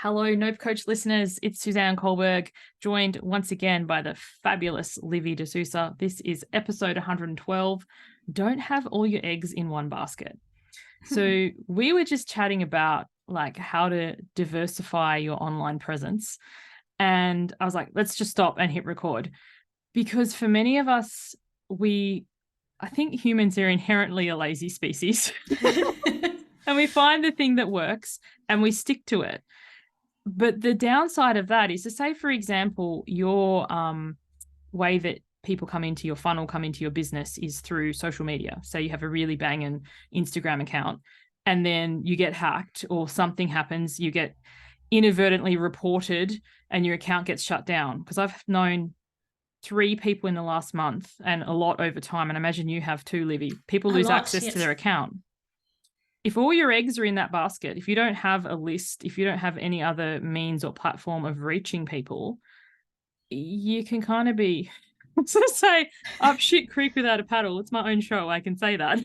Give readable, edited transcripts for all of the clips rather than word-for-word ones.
Hello, Nope Coach listeners. It's Suzanne Culberg, joined once again by the fabulous Olivia De Sousa. This is episode 112. Don't have all your eggs in one basket. So we were just chatting about like how to diversify your online presence. And I was like, let's just stop and hit record. Because for many of us, I think humans are inherently a lazy species. And we find the thing that works and we stick to it. But the downside of that is to say, for example, your way that people come into your funnel, come into your business is through social media. So you have a really banging Instagram account and then you get hacked or something happens, you get inadvertently reported and your account gets shut down. Because I've known 3 people in the last month and a lot over time. And I imagine you have too, Livy. People lose access to their account. If all your eggs are in that basket, if you don't have a list, if you don't have any other means or platform of reaching people, you can kind of be, so say, up shit creek without a paddle. It's my own show. I can say that.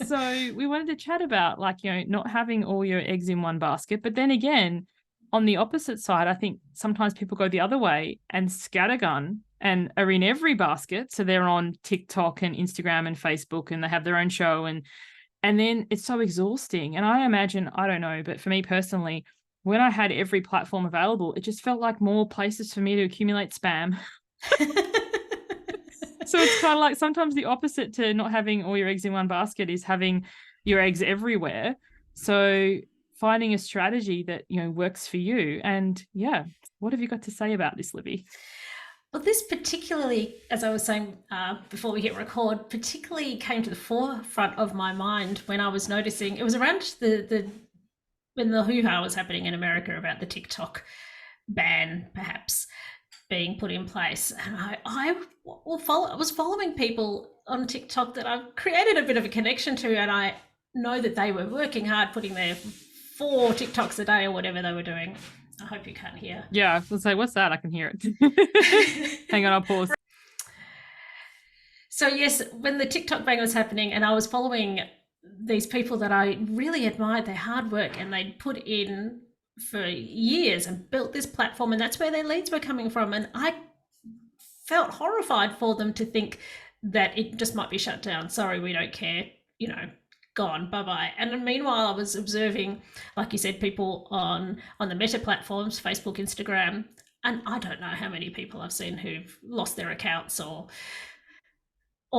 So we wanted to chat about not having all your eggs in one basket. But then again, on the opposite side, I think sometimes people go the other way and scattergun and are in every basket. So they're on TikTok and Instagram and Facebook and they have their own show and then it's so exhausting. And I imagine, I don't know, but for me personally, when I had every platform available, it just felt like more places for me to accumulate spam. So it's kind of like sometimes the opposite to not having all your eggs in one basket is having your eggs everywhere. So finding a strategy that, works for you. And yeah, what have you got to say about this, Libby? Well, this particularly, as I was saying before we hit record, particularly came to the forefront of my mind when I was noticing, it was around when the hoo-ha was happening in America about the TikTok ban perhaps being put in place. And I was following people on TikTok that I've created a bit of a connection to, and I know that they were working hard, putting their 4 TikToks a day or whatever they were doing. I hope you can't hear. Yeah, I was going to say, what's that? I can hear it. Hang on, I'll pause. So yes, when the TikTok bang was happening and I was following these people that I really admired their hard work and they'd put in for years and built this platform, and that's where their leads were coming from. And I felt horrified for them to think that it just might be shut down. Sorry, we don't care, gone, bye-bye. And meanwhile, I was observing, like you said, people on the Meta platforms, Facebook, Instagram, and I don't know how many people I've seen who've lost their accounts or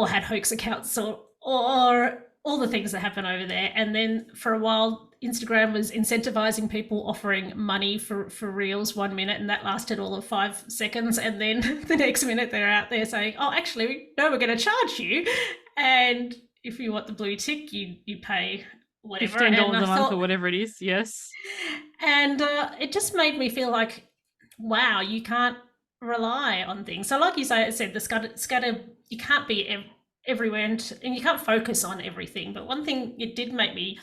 had hoax accounts or all the things that happen over there. And then for a while, Instagram was incentivizing people offering money for reels 1 minute, and that lasted all of 5 seconds. And then the next minute they're out there saying, oh, actually, no, we're going to charge you. And if you want the blue tick, you pay whatever. $15 a month or whatever it is, yes. And it just made me feel like, wow, you can't rely on things. So like you said, the scatter, you can't be everywhere and you can't focus on everything. But one thing it did make me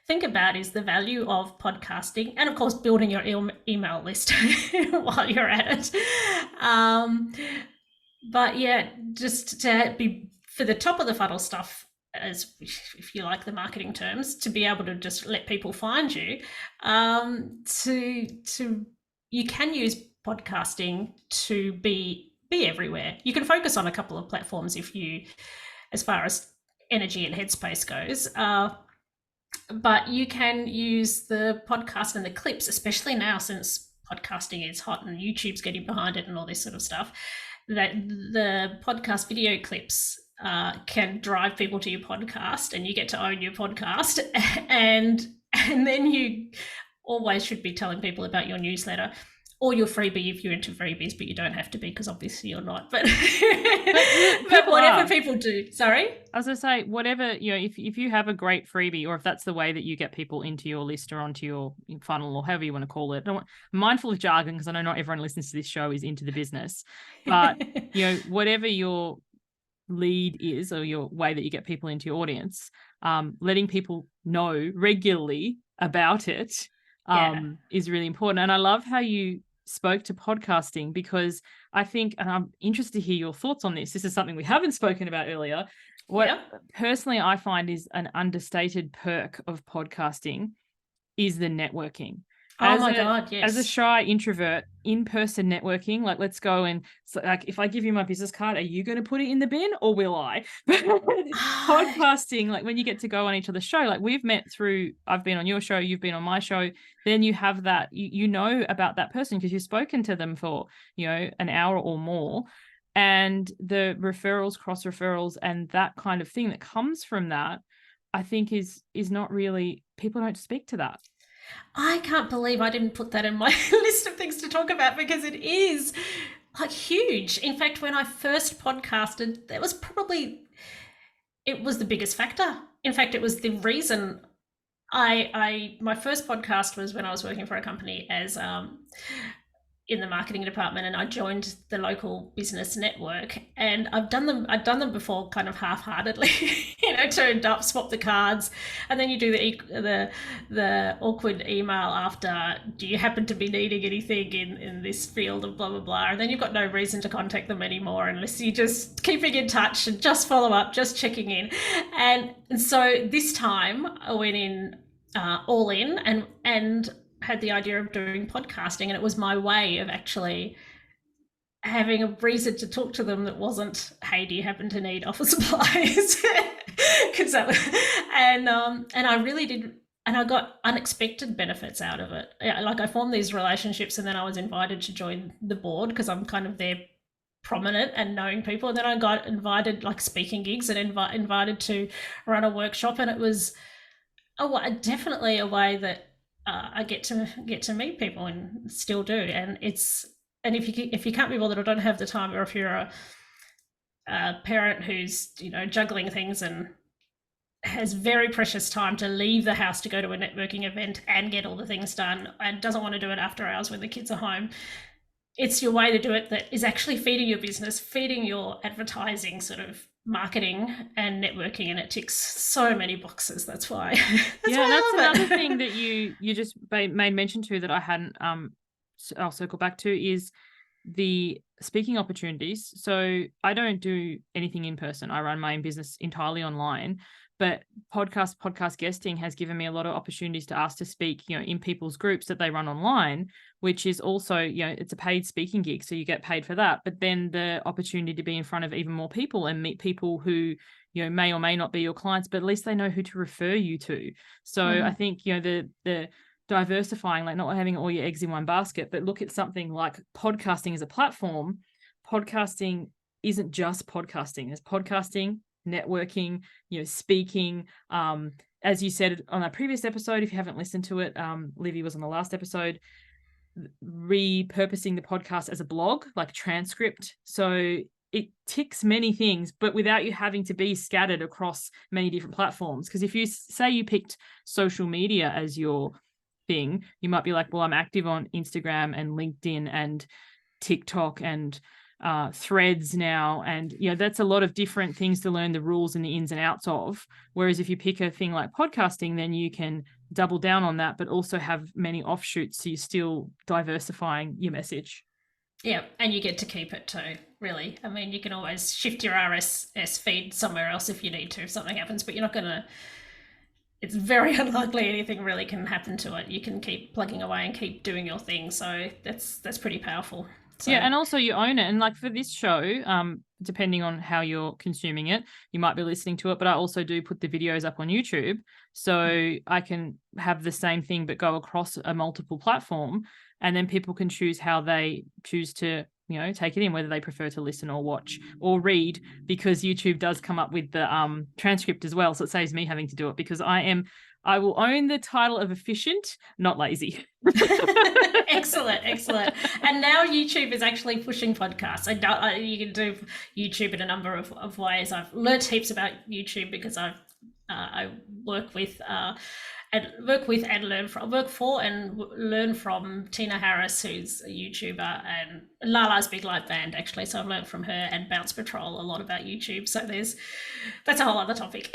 think about is the value of podcasting and, of course, building your email list while you're at it. But yeah, just to be for the top of the funnel stuff, as if you like the marketing terms, to be able to just let people find you, you can use podcasting to be everywhere. You can focus on a couple of platforms as far as energy and headspace goes, but you can use the podcast and the clips, especially now since podcasting is hot and YouTube's getting behind it and all this sort of stuff, that the podcast video clips can drive people to your podcast, and you get to own your podcast. And then you always should be telling people about your newsletter or your freebie if you're into freebies, but you don't have to be, because obviously you're not. But whatever people do. Sorry? I was going to say, whatever, if you have a great freebie, or if that's the way that you get people into your list or onto your funnel or however you want to call it. I'm mindful of jargon because I know not everyone listens to this show is into the business. But, whatever your lead is or your way that you get people into your audience, letting people know regularly about it is really important. And I love how you spoke to podcasting, because I think, and I'm interested to hear your thoughts on this. This is something we haven't spoken about earlier. What personally I find is an understated perk of podcasting is the networking. Oh my God, As a yes. shy introvert, in-person networking, like let's go and so, like if I give you my business card, are you going to put it in the bin or will I? Ah, Podcasting, like when you get to go on each other's show, like we've met through, I've been on your show, you've been on my show, then you have that, you know about that person because you've spoken to them for, an hour or more. And the referrals, cross referrals, and that kind of thing that comes from that, I think is not really, people don't speak to that. I can't believe I didn't put that in my list of things to talk about because it is like huge. In fact, when I first podcasted, it was the biggest factor. In fact, it was the reason I my first podcast was when I was working for a company as in the marketing department, and I joined the local business network. And I'd done them before, kind of half-heartedly, turned up, swap the cards, and then you do the awkward email after. Do you happen to be needing anything in this field of blah blah blah? And then you've got no reason to contact them anymore unless you just keeping in touch and just follow up, just checking in. And so this time I went in all in and had the idea of doing podcasting, and it was my way of actually having a reason to talk to them that wasn't, hey, do you happen to need office supplies? Because and I really did, and I got unexpected benefits out of it. Like I formed these relationships, and then I was invited to join the board because I'm kind of there prominent and knowing people, and then I got invited like speaking gigs and invited to run a workshop, and it was definitely a way that I get to meet people and still do. And if you can't be bothered or don't have the time, or if you're a parent who's juggling things and has very precious time to leave the house to go to a networking event and get all the things done and doesn't want to do it after hours when the kids are home, it's your way to do it that is actually feeding your business, feeding your advertising sort of marketing and networking, and it ticks so many boxes. That's why. That's another thing that you just made mention to that I hadn't I'll circle back to is the speaking opportunities. So I don't do anything in person. I run my own business entirely online, but podcast guesting has given me a lot of opportunities to ask to speak, in people's groups that they run online, which is also, it's a paid speaking gig. So you get paid for that, but then the opportunity to be in front of even more people and meet people who, may or may not be your clients, but at least they know who to refer you to. So I think, the diversifying, like not having all your eggs in one basket, but look at something like podcasting as a platform. Podcasting isn't just podcasting. There's podcasting, networking, speaking. As you said on our previous episode, if you haven't listened to it, Livy was on the last episode, repurposing the podcast as a blog, like a transcript. So it ticks many things, but without you having to be scattered across many different platforms. Because if you say you picked social media as your thing, you might be like, well, I'm active on Instagram and LinkedIn and TikTok and Threads now, and that's a lot of different things to learn the rules and the ins and outs of. Whereas if you pick a thing like podcasting, then you can double down on that, but also have many offshoots, so you're still diversifying your message. Yeah, and you get to keep it too, really. I mean, you can always shift your RSS feed somewhere else if you need to, if something happens, but you're not going to, it's very unlikely anything really can happen to it. You can keep plugging away and keep doing your thing. So that's pretty powerful. So. Yeah, and also you own it. And like for this show, depending on how you're consuming it, you might be listening to it, but I also do put the videos up on YouTube. So I can have the same thing, but go across a multiple platform. And then people can choose how they choose to, take it in, whether they prefer to listen or watch or read, because YouTube does come up with the transcript as well. So it saves me having to do it, because I will own the title of efficient, not lazy. Excellent. And now YouTube is actually pushing podcasts. You can do YouTube in a number of ways. I've learned heaps about YouTube because I work for and learn from Tina Harris, who's a YouTuber, and Lala's Big Light Band, actually. So I've learned from her, and Bounce Patrol a lot about YouTube. So that's a whole other topic.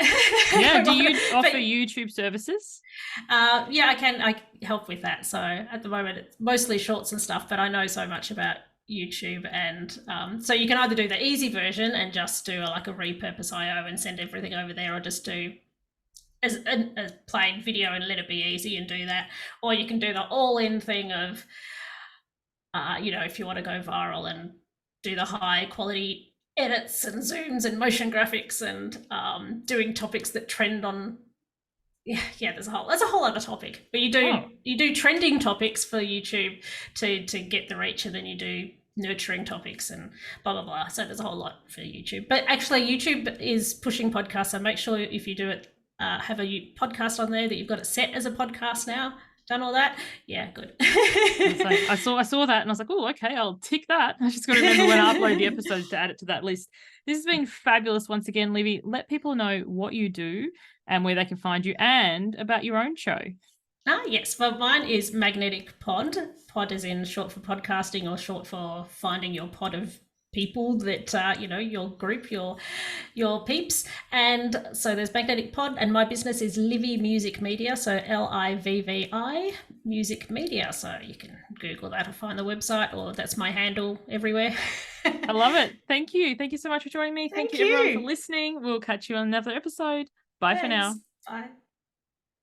Yeah. Do you offer YouTube services? Yeah, I can. I help with that. So at the moment, it's mostly shorts and stuff, but I know so much about YouTube, and so you can either do the easy version and just do a repurpose IO and send everything over there, or just do as a plain video and let it be easy and do that, or you can do the all-in thing of, if you want to go viral and do the high quality edits and zooms and motion graphics and doing topics that trend on. Yeah, that's a whole other topic. But you do trending topics for YouTube to get the reach, and then you do nurturing topics and blah blah blah. So there's a whole lot for YouTube. But actually, YouTube is pushing podcasts, so make sure if you do it, have a podcast on there that you've got it set as a podcast now. Done all that? Yeah, good. I saw that and I was like, oh, okay, I'll tick that. I just got to remember when I upload the episodes to add it to that list. This has been fabulous once again, Livy. Let people know what you do and where they can find you and about your own show. Yes. Well, mine is Magnetic Pod. Pod is in short for podcasting, or short for finding your pod of people that your group, your peeps. And so there's Magnetic Pod, and my business is Livy Music Media, so LIVVI Music Media. So you can Google that or find the website, or that's my handle everywhere. I love it. Thank you so much for joining me. Thank you everyone for listening. We'll catch you on another episode. Bye. Thanks. For now. Bye.